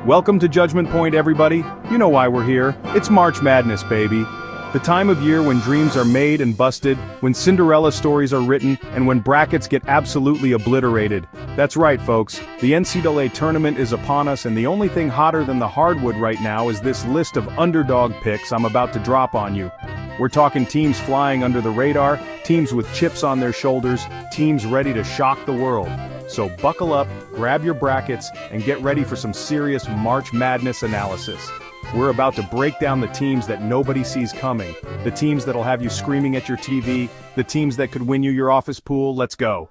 Welcome to Judgment Point, everybody. You know why we're here. It's March Madness, baby. The time of year when dreams are made and busted, when Cinderella stories are written, and when brackets get absolutely obliterated. That's right, folks. The NCAA Tournament is upon us, and the only thing hotter than the hardwood right now is this list of underdog picks I'm about to drop on you. We're talking teams flying under the radar, teams with chips on their shoulders, teams ready to shock the world. So buckle up, grab your brackets, and get ready for some serious March Madness analysis. We're about to break down the teams that nobody sees coming, the teams that'll have you screaming at your TV, the teams that could win you your office pool. Let's go.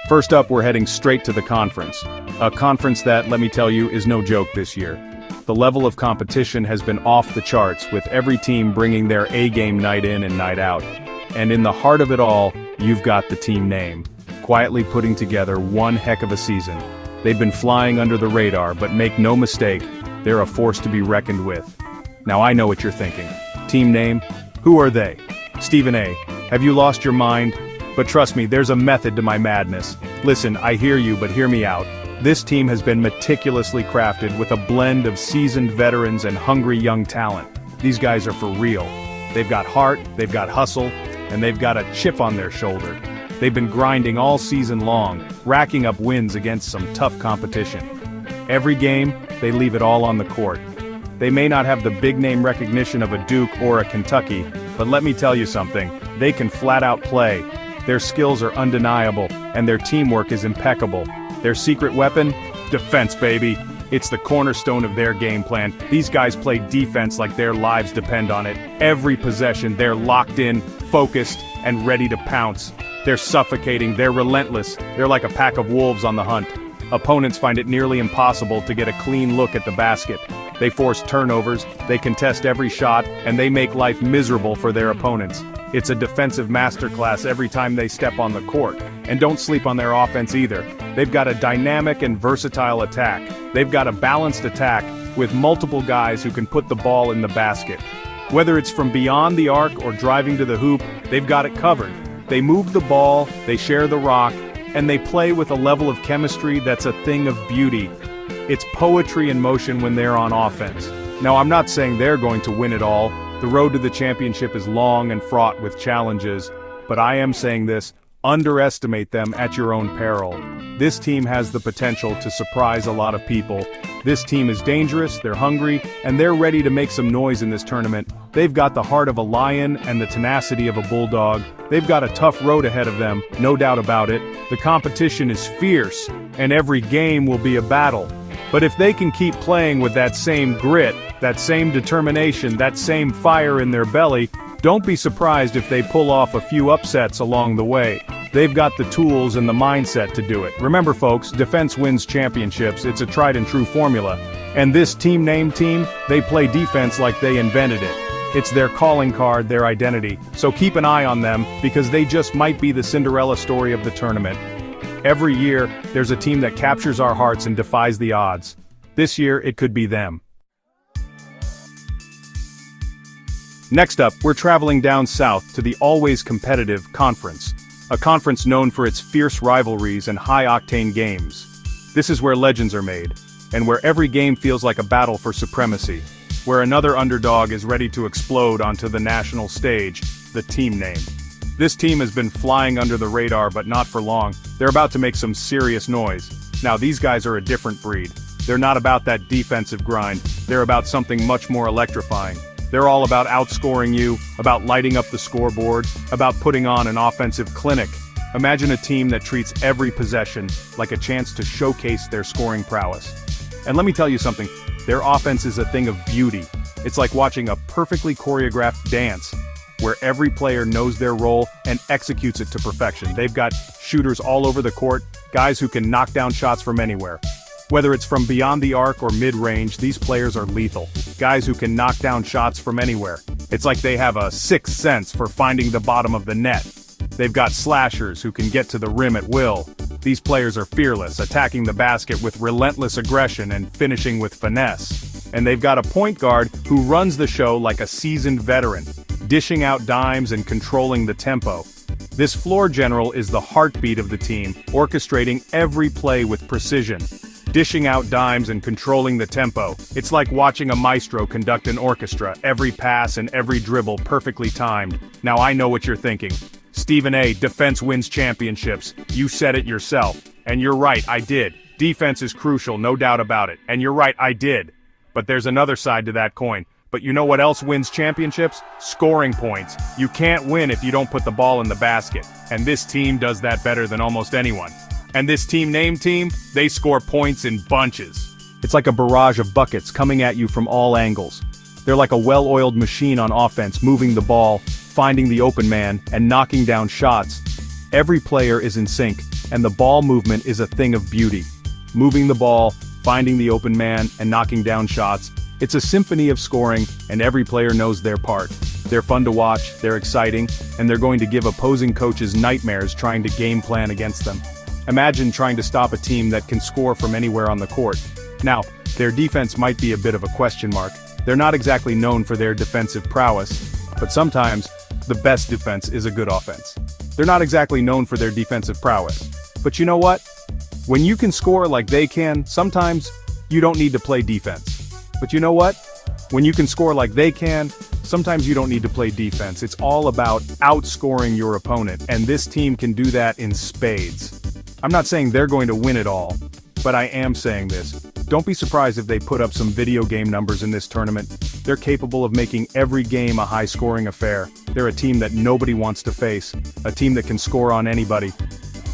First up, we're heading straight to the conference. A conference that, let me tell you, is no joke this year. The level of competition has been off the charts, with every team bringing their A-game night in and night out. And in the heart of it all, you've got the team name, quietly putting together one heck of a season. They've been flying under the radar, but make no mistake, they're a force to be reckoned with. Now I know what you're thinking. Team name? Who are they? Stephen A., have you lost your mind? But trust me, there's a method to my madness. Listen, I hear you, but hear me out. This team has been meticulously crafted with a blend of seasoned veterans and hungry young talent. These guys are for real. They've got heart, they've got hustle, and they've got a chip on their shoulder. They've been grinding all season long, racking up wins against some tough competition. Every game, they leave it all on the court. They may not have the big-name recognition of a Duke or a Kentucky, but let me tell you something, they can flat-out play. Their skills are undeniable, and their teamwork is impeccable. Their secret weapon? Defense, baby. It's the cornerstone of their game plan. These guys play defense like their lives depend on it. Every possession, they're locked in, focused, and ready to pounce. They're suffocating, they're relentless, they're like a pack of wolves on the hunt. Opponents find it nearly impossible to get a clean look at the basket. They force turnovers, they contest every shot, and they make life miserable for their opponents. It's a defensive masterclass every time they step on the court. And don't sleep on their offense either. They've got a dynamic and versatile attack. They've got a balanced attack with multiple guys who can put the ball in the basket. Whether it's from beyond the arc or driving to the hoop, they've got it covered. They move the ball, they share the rock, and they play with a level of chemistry that's a thing of beauty. It's poetry in motion when they're on offense. Now, I'm not saying they're going to win it all. The road to the championship is long and fraught with challenges, but I am saying this, underestimate them at your own peril. This team has the potential to surprise a lot of people. This team is dangerous, they're hungry, and they're ready to make some noise in this tournament. They've got the heart of a lion and the tenacity of a bulldog. They've got a tough road ahead of them, no doubt about it. The competition is fierce, and every game will be a battle. But if they can keep playing with that same grit, that same determination, that same fire in their belly, don't be surprised if they pull off a few upsets along the way. They've got the tools and the mindset to do it. Remember, folks, defense wins championships. It's a tried and true formula. And this team, they play defense like they invented it. It's their calling card, their identity. So keep an eye on them, because they just might be the Cinderella story of the tournament. Every year, there's a team that captures our hearts and defies the odds. This year, it could be them. Next up, we're traveling down south to the always competitive conference. A conference known for its fierce rivalries and high-octane games. This is where legends are made, and where every game feels like a battle for supremacy. Where another underdog is ready to explode onto the national stage, the team name. This team has been flying under the radar, but not for long. They're about to make some serious noise. Now, these guys are a different breed. They're not about that defensive grind. They're about something much more electrifying. They're all about outscoring you, about lighting up the scoreboard, about putting on an offensive clinic. Imagine a team that treats every possession like a chance to showcase their scoring prowess. And let me tell you something, their offense is a thing of beauty. It's like watching a perfectly choreographed dance, where every player knows their role and executes it to perfection. They've got shooters all over the court, guys who can knock down shots from anywhere. Whether it's from beyond the arc or mid-range, these players are lethal. Guys who can knock down shots from anywhere. It's like they have a sixth sense for finding the bottom of the net. They've got slashers who can get to the rim at will. These players are fearless, attacking the basket with relentless aggression and finishing with finesse. And they've got a point guard who runs the show like a seasoned veteran, dishing out dimes and controlling the tempo. This floor general is the heartbeat of the team, orchestrating every play with precision. Dishing out dimes and controlling the tempo. It's like watching a maestro conduct an orchestra, every pass and every dribble perfectly timed. Now I know what you're thinking. Stephen A., defense wins championships. You said it yourself. And you're right, I did. Defense is crucial, no doubt about it. And you're right, I did. But there's another side to that coin. But you know what else wins championships? Scoring points. You can't win if you don't put the ball in the basket. And this team does that better than almost anyone. And this team, they score points in bunches. It's like a barrage of buckets coming at you from all angles. They're like a well-oiled machine on offense, moving the ball, finding the open man, and knocking down shots. Every player is in sync, and the ball movement is a thing of beauty. Moving the ball, finding the open man, and knocking down shots. It's a symphony of scoring, and every player knows their part. They're fun to watch, they're exciting, and they're going to give opposing coaches nightmares trying to game plan against them. Imagine trying to stop a team that can score from anywhere on the court. Now, their defense might be a bit of a question mark. They're not exactly known for their defensive prowess, but sometimes, the best defense is a good offense. They're not exactly known for their defensive prowess. But you know what? When you can score like they can, sometimes, you don't need to play defense. But you know what? When you can score like they can, sometimes you don't need to play defense. It's all about outscoring your opponent, and this team can do that in spades. I'm not saying they're going to win it all, but I am saying this. Don't be surprised if they put up some video game numbers in this tournament. They're capable of making every game a high-scoring affair. They're a team that nobody wants to face, a team that can score on anybody.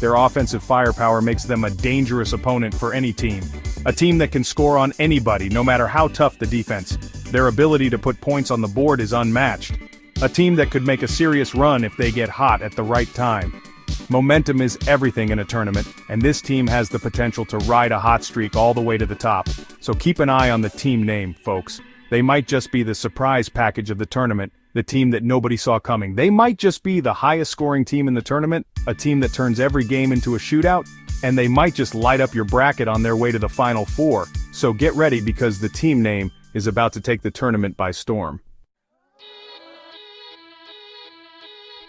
Their offensive firepower makes them a dangerous opponent for any team. A team that can score on anybody, no matter how tough the defense. Their ability to put points on the board is unmatched. A team that could make a serious run if they get hot at the right time. Momentum is everything in a tournament, and this team has the potential to ride a hot streak all the way to the top. So keep an eye on the team name, folks. They might just be the surprise package of the tournament, the team that nobody saw coming. They might just be the highest scoring team in the tournament, a team that turns every game into a shootout, and they might just light up your bracket on their way to the Final Four. So get ready because the team name is about to take the tournament by storm.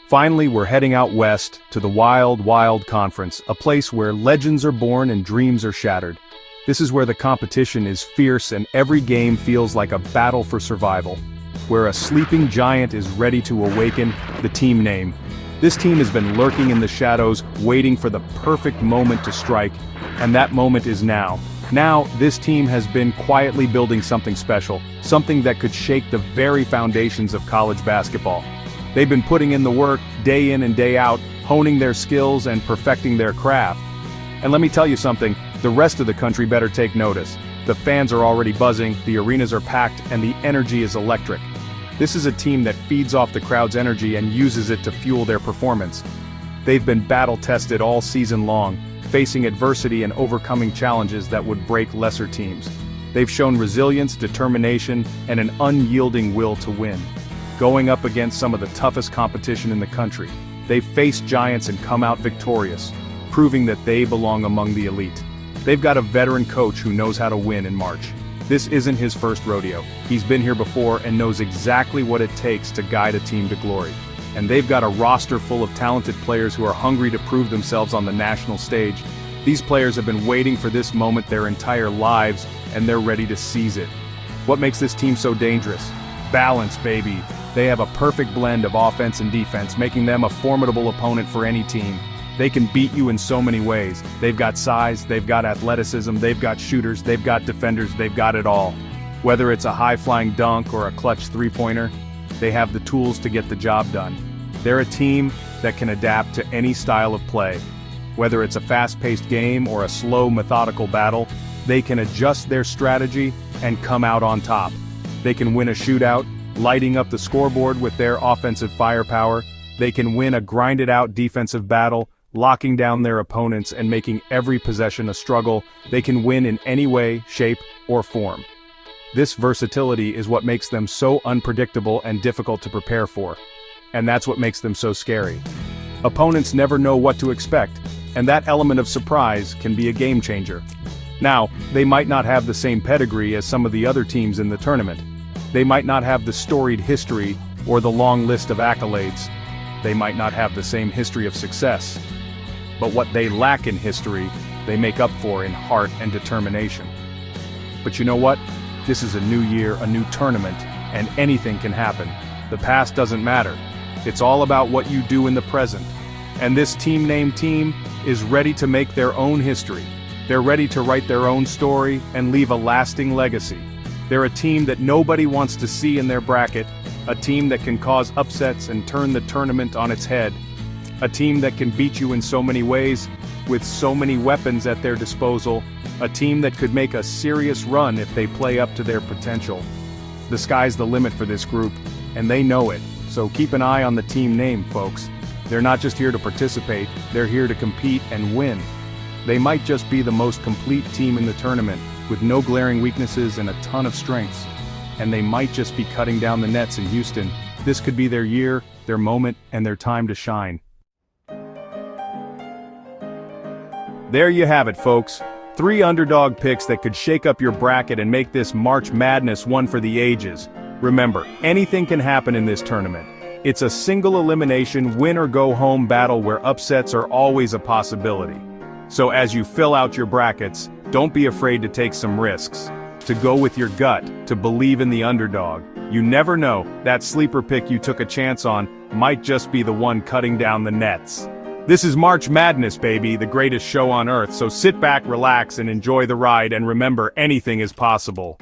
Finally, we're heading out west to the Wild Wild Conference, a place where legends are born and dreams are shattered. This is where the competition is fierce and every game feels like a battle for survival. Where a sleeping giant is ready to awaken, the team name. This team has been lurking in the shadows, waiting for the perfect moment to strike, and that moment is now. Now, this team has been quietly building something special, something that could shake the very foundations of college basketball. They've been putting in the work, day in and day out, honing their skills and perfecting their craft. And let me tell you something, the rest of the country better take notice. The fans are already buzzing, the arenas are packed, and the energy is electric. This is a team that feeds off the crowd's energy and uses it to fuel their performance. They've been battle-tested all season long, facing adversity and overcoming challenges that would break lesser teams. They've shown resilience, determination, and an unyielding will to win. Going up against some of the toughest competition in the country, they've faced giants and come out victorious, proving that they belong among the elite. They've got a veteran coach who knows how to win in March. This isn't his first rodeo. He's been here before and knows exactly what it takes to guide a team to glory. And they've got a roster full of talented players who are hungry to prove themselves on the national stage. These players have been waiting for this moment their entire lives, and they're ready to seize it. What makes this team so dangerous? Balance, baby. They have a perfect blend of offense and defense, making them a formidable opponent for any team. They can beat you in so many ways. They've got size, they've got athleticism, they've got shooters, they've got defenders, they've got it all. Whether it's a high-flying dunk or a clutch three-pointer, they have the tools to get the job done. They're a team that can adapt to any style of play. Whether it's a fast-paced game or a slow, methodical battle, they can adjust their strategy and come out on top. They can win a shootout, lighting up the scoreboard with their offensive firepower. They can win a grinded-out defensive battle, locking down their opponents and making every possession a struggle. They can win in any way, shape, or form. This versatility is what makes them so unpredictable and difficult to prepare for. And that's what makes them so scary. Opponents never know what to expect, and that element of surprise can be a game changer. Now, they might not have the same pedigree as some of the other teams in the tournament. They might not have the storied history or the long list of accolades. They might not have the same history of success, but what they lack in history, they make up for in heart and determination. But you know what? This is a new year, a new tournament, and anything can happen. The past doesn't matter. It's all about what you do in the present. And this team-named team is ready to make their own history. They're ready to write their own story and leave a lasting legacy. They're a team that nobody wants to see in their bracket, a team that can cause upsets and turn the tournament on its head, a team that can beat you in so many ways, with so many weapons at their disposal, a team that could make a serious run if they play up to their potential. The sky's the limit for this group, and they know it, so keep an eye on the team name, folks. They're not just here to participate, they're here to compete and win. They might just be the most complete team in the tournament, with no glaring weaknesses and a ton of strengths. And they might just be cutting down the nets in Houston. This could be their year, their moment, and their time to shine. There you have it, folks. 3 underdog picks that could shake up your bracket and make this March Madness one for the ages. Remember, anything can happen in this tournament. It's a single elimination, win-or-go-home battle where upsets are always a possibility. So as you fill out your brackets, don't be afraid to take some risks. To go with your gut, to believe in the underdog. You never know, that sleeper pick you took a chance on might just be the one cutting down the nets. This is March Madness, baby, the greatest show on earth, so sit back, relax, and enjoy the ride, and remember, anything is possible.